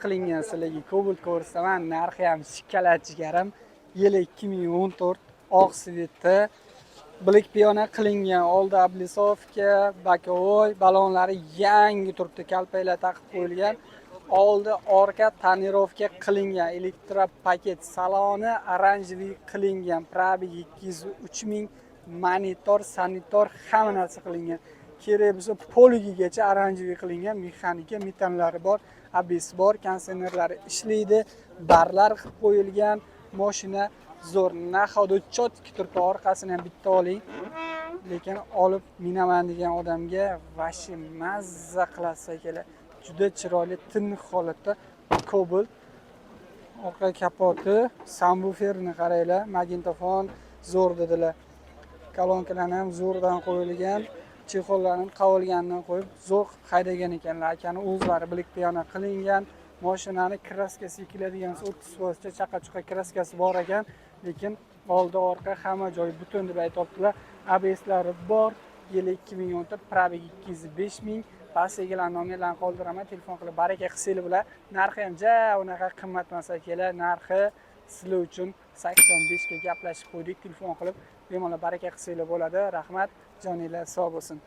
qilingan sizlarga Cobalt ko'rsaman. Narxi ham shikalat jigarim. Yili 2014 oq sveti. Bilik piyona qilingan. Oldi oblisovka, bokovoy balonlari yangi turibdi. Kalpaklar taqib qo'yilgan. Oldi orqa tonirovka qilingan. Elektropaket saloni oranjiviy qilingan. Probeg 203 ming. Monitor, sanitor hamma narsa qilingan. Kerak bo'lsa poligigacha oranjiviy qilingan. Mexanika, metallari bor, ABS bor, kondisionerlari ishlaydi, barlar qilib qo'yilgan. Mashina zo'r. Nahoda chotki turibdi, orqasini ham bitta oling. Lekin olib minaman degan odamga vashi mazza qilasiz kelar. Juda chiroyli tiniq holatda Cobalt. Orqa kapoti, subwooferni qaranglar, magnitofon zo'r dedilar. Kolonkalar ham zo'rdan qo'yilgan. Chexollarni qavilganidan qo'yib zo'r haydagan ekanlar. Akani o'zlari bilik piyona qilingan. Mashinani kraskasi keladigan 30% chaqa-chuqa kraskasi bor ekan, lekin oldi orqa hamma joyi butun deb aytibdilar. ABSlari bor. Yili 2014, probeg 205 ming. Pastigilar nomerlarni qoldiraman, telefon qilib baraka qilsanglar bo'lar. Narxi ham unaqa qimmat emas kelar. Narxi sizlar uchun 85 ga gaplashib qo'ydik. Telefon qilib bemalol baraka qilsanglar bo'ladi. Rahmat, joninglar sog' bo'lsin.